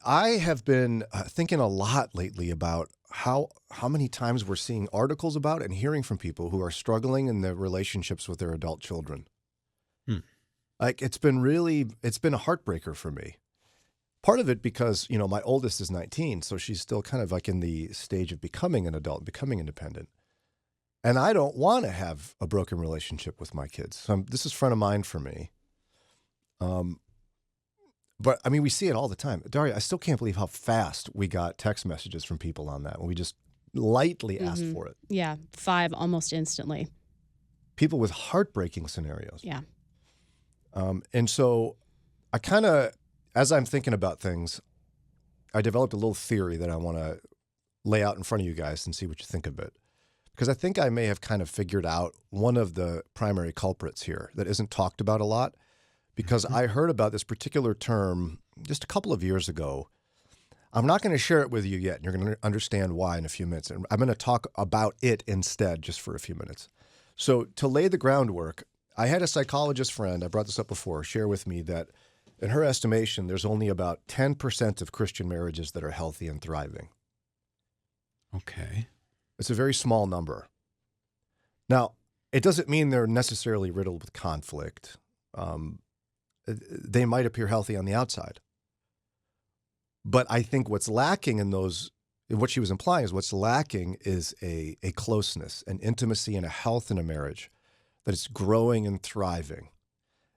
I have been thinking a lot lately about how many times we're seeing articles about and hearing from people who are struggling in their relationships with their adult children. Like it's been a heartbreaker for me. Part of it because, my oldest is 19, so she's still kind of like in the stage of becoming an adult, becoming independent. And I don't want to have a broken relationship with my kids. So this is front of mind for me. But I mean, we see it all the time. Daria, I still can't believe how fast we got text messages from people on that when we just lightly asked for it. Yeah, 5 almost instantly. People with heartbreaking scenarios. Yeah. And so I kind of, as I'm thinking about things, I developed a little theory that I want to lay out in front of you guys and see what you think of it. Because I think I may have kind of figured out one of the primary culprits here that isn't talked about a lot. Because I heard about this particular term just a couple of years ago. I'm not going to share it with you yet. And you're going to understand why in a few minutes. And I'm going to talk about it instead just for a few minutes. So to lay the groundwork, I had a psychologist friend, I brought this up before, share with me that in her estimation, there's only about 10% of Christian marriages that are healthy and thriving. Okay. It's a very small number. Now, it doesn't mean they're necessarily riddled with conflict. They might appear healthy on the outside. But I think what's lacking in those, what she was implying is what's lacking is a closeness, an intimacy, and a health in a marriage that is growing and thriving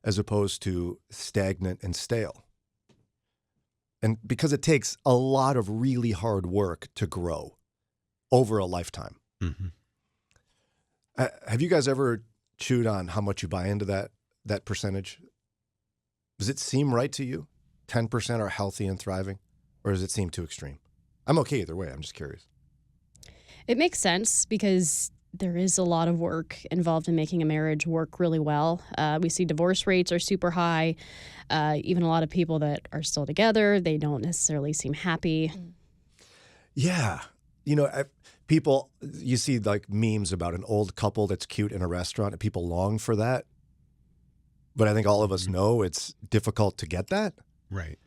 as opposed to stagnant and stale. And because it takes a lot of really hard work to grow over a lifetime. Have you guys ever chewed on how much you buy into that percentage? Does it seem right to you? 10% are healthy and thriving? Or does it seem too extreme? I'm okay either way. I'm just curious. It makes sense because there is a lot of work involved in making a marriage work really well. We see divorce rates are super high. Even a lot of people that are still together, they don't necessarily seem happy. Yeah. People, you see like memes about an old couple that's cute in a restaurant and people long for that. But I think all of us know it's difficult to get that. Right.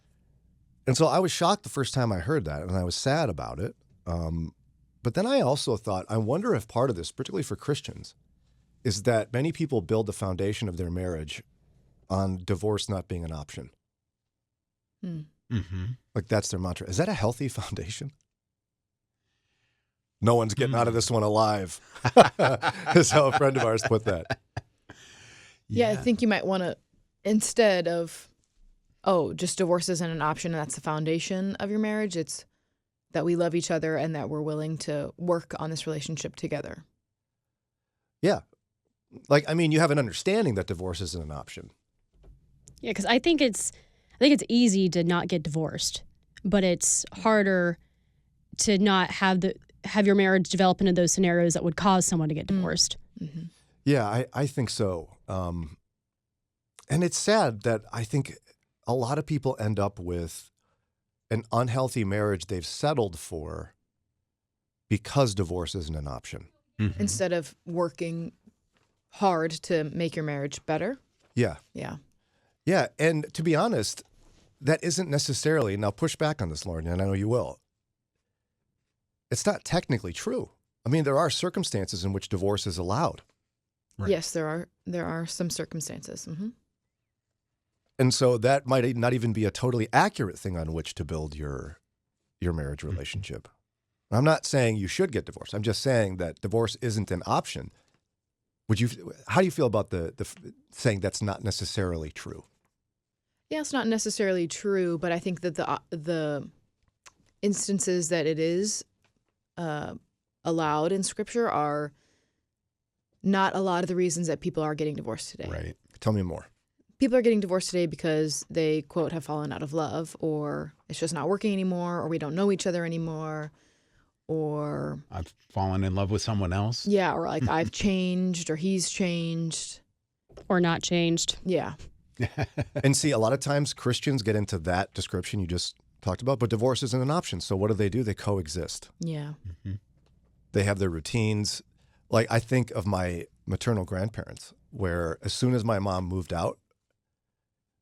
And so I was shocked the first time I heard that, and I was sad about it. But then I also thought, I wonder if part of this, particularly for Christians, is that many people build the foundation of their marriage on divorce not being an option. Like that's their mantra. Is that a healthy foundation? No one's getting out of this one alive, is how a friend of ours put that. Yeah, I think you might want to, instead of, just divorce isn't an option and that's the foundation of your marriage, it's that we love each other and that we're willing to work on this relationship together. Yeah. You have an understanding that divorce isn't an option. Yeah, because I think it's easy to not get divorced, but it's harder to not have your marriage develop into those scenarios that would cause someone to get divorced. Yeah, I think so. And it's sad that I think a lot of people end up with an unhealthy marriage they've settled for because divorce isn't an option. Instead of working hard to make your marriage better. Yeah. Yeah. Yeah, and to be honest, that isn't necessarily, now push back on this, Lauren, and I know you will. It's not technically true. I mean, there are circumstances in which divorce is allowed. Right. Yes, there are some circumstances. And so that might not even be a totally accurate thing on which to build your marriage relationship. I'm not saying you should get divorced. I'm just saying that divorce isn't an option. How do you feel about the saying that's not necessarily true? Yeah, it's not necessarily true, but I think that the instances that it is allowed in Scripture are not a lot of the reasons that people are getting divorced today. Right. Tell me more. People are getting divorced today because they, quote, have fallen out of love, or it's just not working anymore, or we don't know each other anymore, or I've fallen in love with someone else. Yeah, or like I've changed, or he's changed. Or not changed. Yeah. And see, a lot of times Christians get into that description you just talked about, but divorce isn't an option. So what do? They coexist. Yeah. They have their routines. Like I think of my maternal grandparents, where as soon as my mom moved out,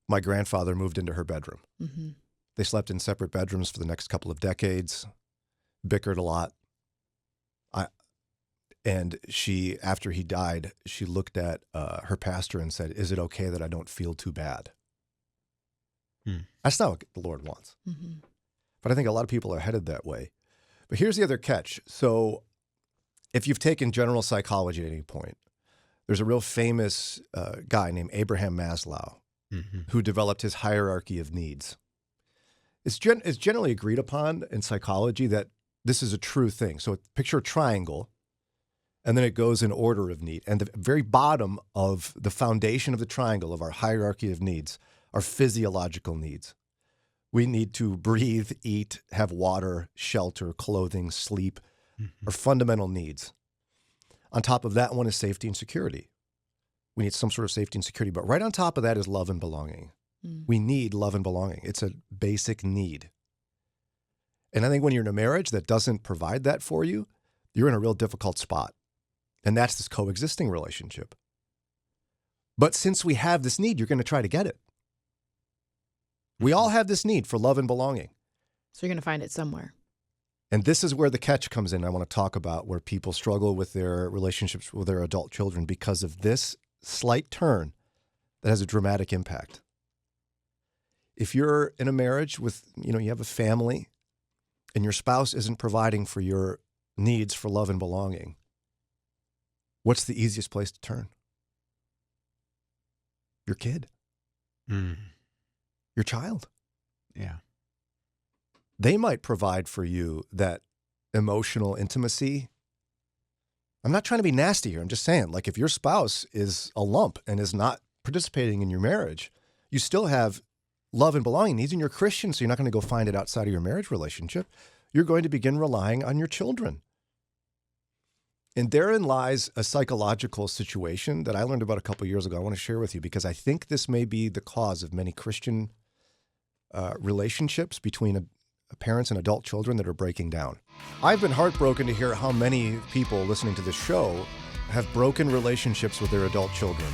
my grandfather moved into her bedroom. They slept in separate bedrooms for the next couple of decades, bickered a lot. And she, after he died, she looked at her pastor and said, "Is it okay that I don't feel too bad?" That's not what the Lord wants. Mm-hmm. But I think a lot of people are headed that way. But here's the other catch. So if you've taken general psychology at any point, there's a real famous guy named Abraham Maslow who developed his hierarchy of needs. It's generally agreed upon in psychology that this is a true thing. So picture a triangle, and then it goes in order of need. And the very bottom of the foundation of the triangle of our hierarchy of needs are physiological needs. We need to breathe, eat, have water, shelter, clothing, sleep, are fundamental needs. On top of that one is safety and security. We need some sort of safety and security. But right on top of that is love and belonging. We need love and belonging. It's a basic need. And I think when you're in a marriage that doesn't provide that for you, you're in a real difficult spot. And that's this coexisting relationship. But since we have this need, you're going to try to get it. We all have this need for love and belonging. So you're going to find it somewhere. And this is where the catch comes in. I want to talk about where people struggle with their relationships with their adult children because of this slight turn that has a dramatic impact. If you're in a marriage with, you have a family and your spouse isn't providing for your needs for love and belonging, what's the easiest place to turn? Your kid. Your child. Yeah. They might provide for you that emotional intimacy. I'm not trying to be nasty here. I'm just saying, like, if your spouse is a lump and is not participating in your marriage, you still have love and belonging needs, and you're Christian, so you're not going to go find it outside of your marriage relationship. You're going to begin relying on your children. And therein lies a psychological situation that I learned about a couple of years ago. I want to share with you because I think this may be the cause of many Christian relationships between parents and adult children that are breaking down. I've been heartbroken to hear how many people listening to this show have broken relationships with their adult children.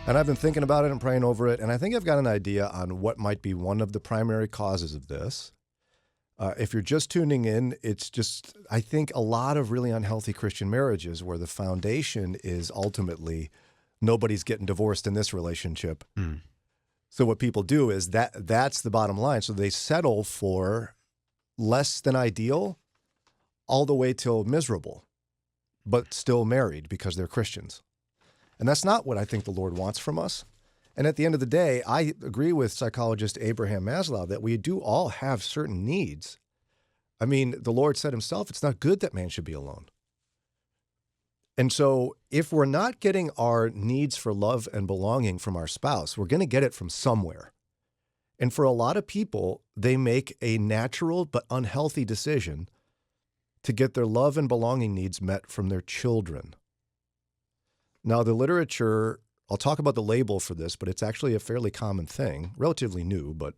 And I've been thinking about it and praying over it, and I think I've got an idea on what might be one of the primary causes of this. If you're just tuning in, it's just, I think, a lot of really unhealthy Christian marriages where the foundation is ultimately nobody's getting divorced in this relationship. So what people do is that's the bottom line. So they settle for less than ideal all the way till miserable, but still married because they're Christians. And that's not what I think the Lord wants from us. And at the end of the day, I agree with psychologist Abraham Maslow that we do all have certain needs. I mean, the Lord said himself, it's not good that man should be alone. And so if we're not getting our needs for love and belonging from our spouse, we're going to get it from somewhere. And for a lot of people, they make a natural but unhealthy decision to get their love and belonging needs met from their children. Now, the literature, I'll talk about the label for this, but it's actually a fairly common thing, relatively new, but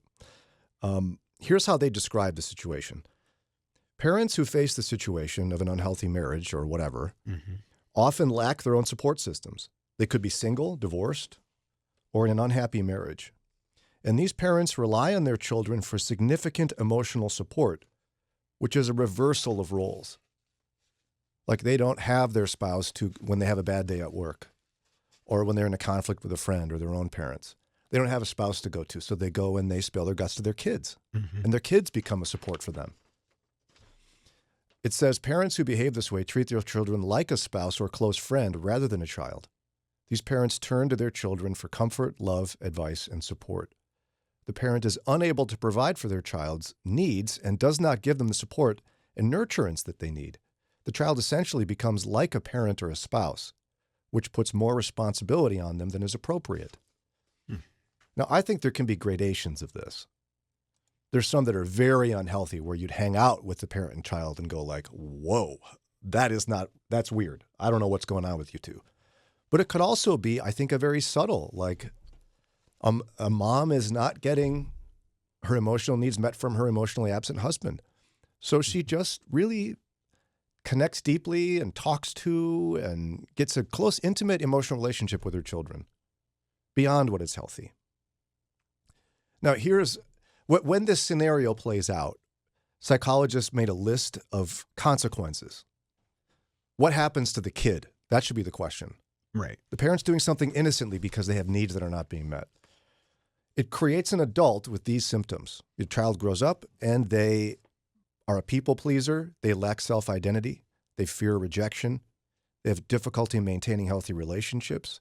here's how they describe the situation. Parents who face the situation of an unhealthy marriage or whatever often lack their own support systems. They could be single, divorced, or in an unhappy marriage. And these parents rely on their children for significant emotional support, which is a reversal of roles. Like they don't have their spouse when they have a bad day at work or when they're in a conflict with a friend or their own parents. They don't have a spouse to go to, so they go and they spill their guts to their kids. And their kids become a support for them. It says parents who behave this way treat their children like a spouse or close friend rather than a child. These parents turn to their children for comfort, love, advice, and support. The parent is unable to provide for their child's needs and does not give them the support and nurturance that they need. The child essentially becomes like a parent or a spouse, which puts more responsibility on them than is appropriate. Now, I think there can be gradations of this. There's some that are very unhealthy where you'd hang out with the parent and child and go like, whoa, that's weird. I don't know what's going on with you two. But it could also be, I think, a very subtle, like a mom is not getting her emotional needs met from her emotionally absent husband. So she just really connects deeply and talks to and gets a close, intimate emotional relationship with her children beyond what is healthy. Now, here's When this scenario plays out, psychologists made a list of consequences. What happens to the kid? That should be the question. Right. The parent's doing something innocently because they have needs that are not being met. It creates an adult with these symptoms. Your child grows up and they are a people pleaser. They lack self-identity. They fear rejection. They have difficulty maintaining healthy relationships.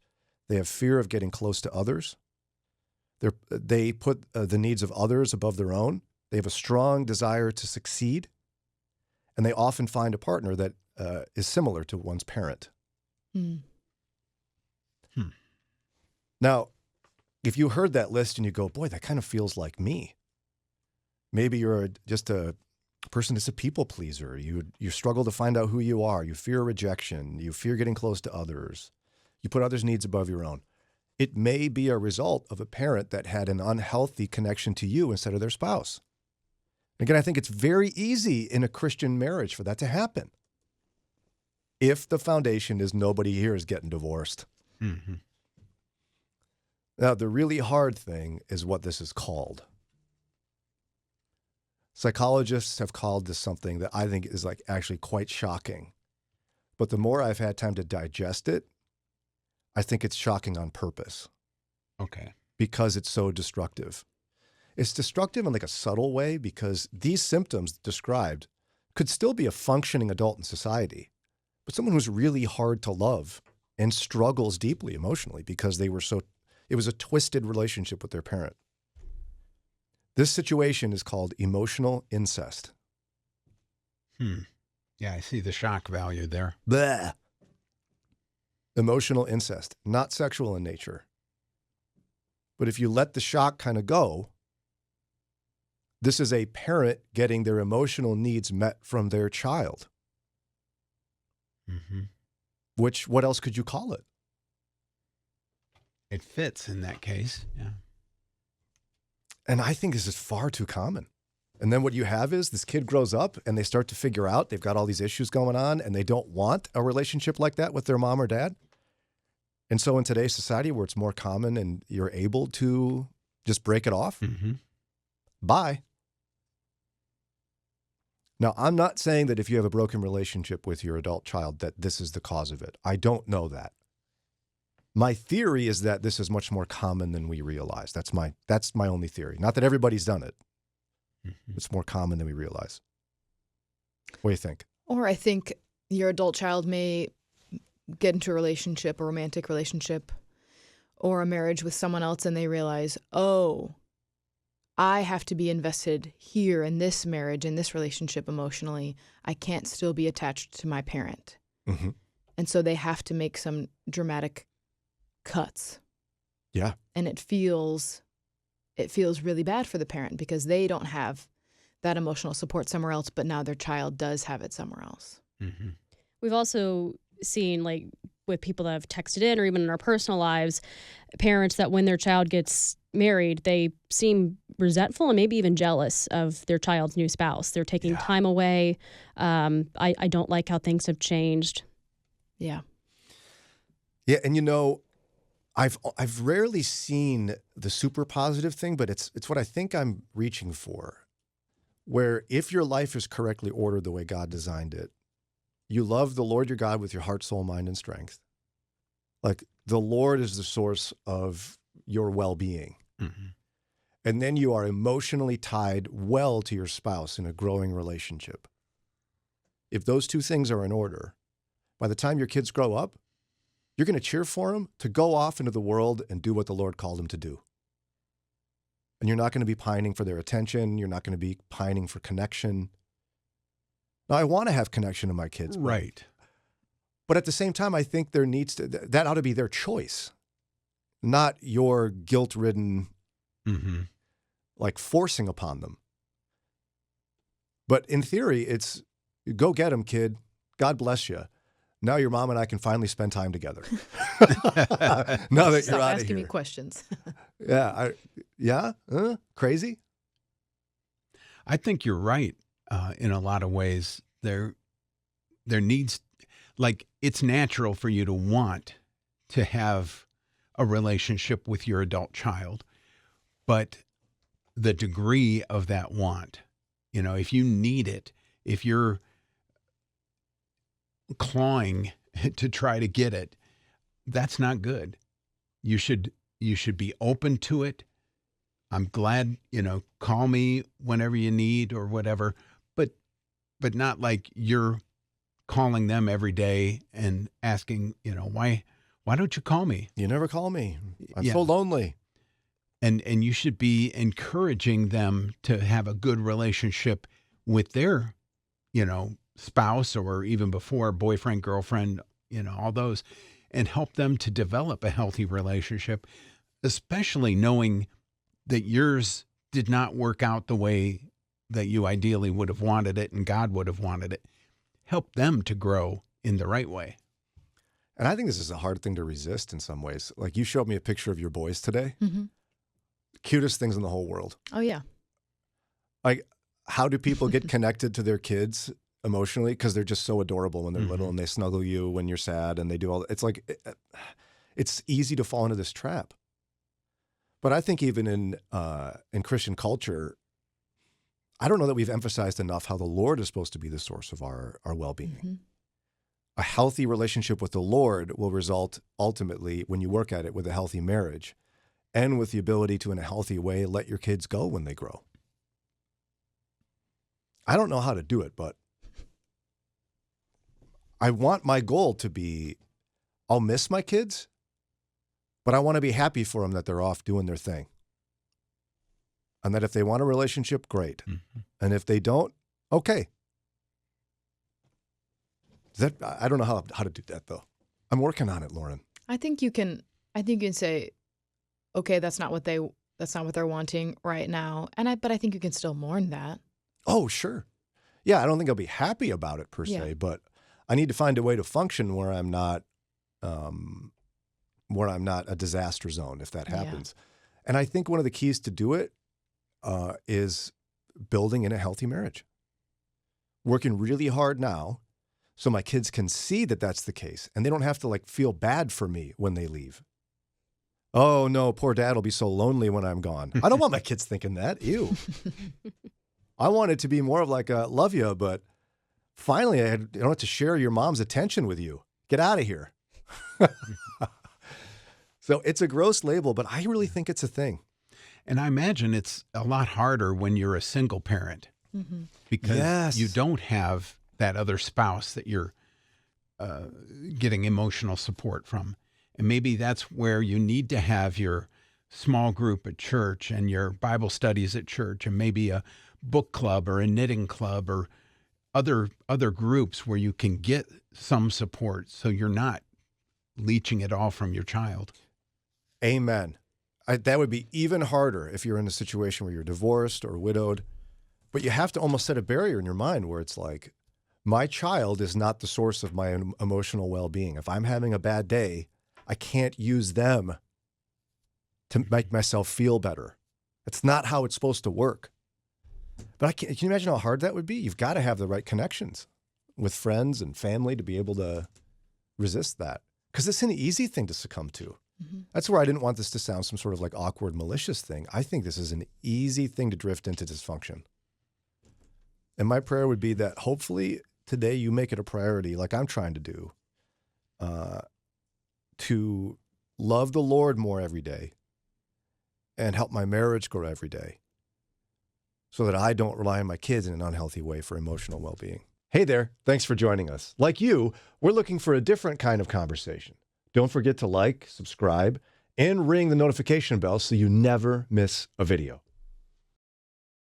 They have fear of getting close to others. They put the needs of others above their own. They have a strong desire to succeed. And they often find a partner that is similar to one's parent. Now, if you heard that list and you go, boy, that kind of feels like me. Maybe you're just a person that's a people pleaser. You struggle to find out who you are. You fear rejection. You fear getting close to others. You put others' needs above your own. It may be a result of a parent that had an unhealthy connection to you instead of their spouse. Again, I think it's very easy in a Christian marriage for that to happen. If the foundation is nobody here is getting divorced. Mm-hmm. Now, the really hard thing is what this is called. Psychologists have called this something that I think is like actually quite shocking. But the more I've had time to digest it, I think it's shocking on purpose. Okay. Because it's so destructive. It's destructive in like a subtle way because these symptoms described could still be a functioning adult in society, but someone who's really hard to love and struggles deeply emotionally because it was a twisted relationship with their parent. This situation is called emotional incest. Yeah, I see the shock value there. Bleh. Emotional incest, not sexual in nature. But if you let the shock kind of go, this is a parent getting their emotional needs met from their child. Mm-hmm. Which, what else could you call it? It fits in that case. Yeah. And I think this is far too common. And then what you have is this kid grows up and they start to figure out they've got all these issues going on and they don't want a relationship like that with their mom or dad. And so in today's society where it's more common and you're able to just break it off, bye. Now, I'm not saying that if you have a broken relationship with your adult child that this is the cause of it. I don't know that. My theory is that this is much more common than we realize. That's my only theory. Not that everybody's done it. It's more common than we realize. What do you think? Or I think your adult child may get into a relationship, a romantic relationship, or a marriage with someone else, and they realize, oh, I have to be invested here in this marriage, in this relationship emotionally. I can't still be attached to my parent. Mm-hmm. And so they have to make some dramatic cuts. Yeah. And it feels really bad for the parent because they don't have that emotional support somewhere else, but now their child does have it somewhere else. Mm-hmm. We've also seen, like, with people that have texted in or even in our personal lives, parents that when their child gets married, they seem resentful and maybe even jealous of their child's new spouse. They're taking time away. I don't like how things have changed. Yeah. Yeah, and you know, I've rarely seen the super positive thing, but it's what I think I'm reaching for. Where if your life is correctly ordered the way God designed it, you love the Lord your God with your heart, soul, mind, and strength. Like the Lord is the source of your well-being. Mm-hmm. And then you are emotionally tied well to your spouse in a growing relationship. If those two things are in order, by the time your kids grow up, you're going to cheer for them to go off into the world and do what the Lord called them to do. And you're not going to be pining for their attention. You're not going to be pining for connection. Now, I want to have connection to my kids. Right. But at the same time, I think there needs to, that ought to be their choice, not your guilt-ridden, like forcing upon them. But in theory, it's go get them, kid. God bless you. Now your mom and I can finally spend time together. Now that Stop you're out of asking here. me questions. Crazy? I think you're right in a lot of ways. There needs, like, it's natural for you to want to have a relationship with your adult child, but the degree of that want. You know, if you need it, if you're clawing to try to get it, that's not good. You should be open to it. I'm glad, call me whenever you need or whatever, but not like you're calling them every day and asking, why don't you call me? You never call me. I'm Yeah. so lonely. And you should be encouraging them to have a good relationship with their, spouse, or even before, boyfriend, girlfriend, all those, and help them to develop a healthy relationship, especially knowing that yours did not work out the way that you ideally would have wanted it and God would have wanted it. Help them to grow in the right way. And I think this is a hard thing to resist in some ways. Like, you showed me a picture of your boys today. Mm-hmm. Cutest things in the whole world. Oh, yeah. Like, how do people get connected to their kids emotionally? Because they're just so adorable when they're little, and they snuggle you when you're sad, and they do all. It's like, it's easy to fall into this trap. But I think even in Christian culture, I don't know that we've emphasized enough how the Lord is supposed to be the source of our well-being. Mm-hmm. A healthy relationship with the Lord will result ultimately, when you work at it, with a healthy marriage and with the ability to, in a healthy way, let your kids go when they grow. I don't know how to do it, but I want my goal to be, I'll miss my kids, but I want to be happy for them that they're off doing their thing. And that if they want a relationship, great. Mm-hmm. And if they don't, okay. I don't know how to do that, though. I'm working on it, Lauren. I think you can say, okay, that's not what they're wanting right now. But I think you can still mourn that. Oh, sure. Yeah, I don't think I'll be happy about it per se, but I need to find a way to function where I'm not a disaster zone if that happens. Yeah. And I think one of the keys to do it is building in a healthy marriage. Working really hard now so my kids can see that that's the case, and they don't have to feel bad for me when they leave. Oh no, poor dad will be so lonely when I'm gone. I don't want my kids thinking that. Ew. I want it to be more of like a love you, but finally I don't have to share your mom's attention with you. Get out of here. So it's a gross label, but I really think it's a thing. And I imagine it's a lot harder when you're a single parent, because you don't have that other spouse that you're getting emotional support from. And maybe that's where you need to have your small group at church and your Bible studies at church, and maybe a book club or a knitting club or other groups where you can get some support so you're not leeching it all from your child. Amen. That would be even harder if you're in a situation where you're divorced or widowed, but you have to almost set a barrier in your mind where it's like, my child is not the source of my emotional well-being. If I'm having a bad day, I can't use them to make myself feel better. That's not how it's supposed to work. But can you imagine how hard that would be? You've got to have the right connections with friends and family to be able to resist that. Because it's an easy thing to succumb to. Mm-hmm. That's where I didn't want this to sound some sort of awkward, malicious thing. I think this is an easy thing to drift into dysfunction. And my prayer would be that hopefully today you make it a priority, like I'm trying to do, to love the Lord more every day and help my marriage grow every day so that I don't rely on my kids in an unhealthy way for emotional well-being. Hey there, thanks for joining us. Like you, we're looking for a different kind of conversation. Don't forget to like, subscribe, and ring the notification bell so you never miss a video.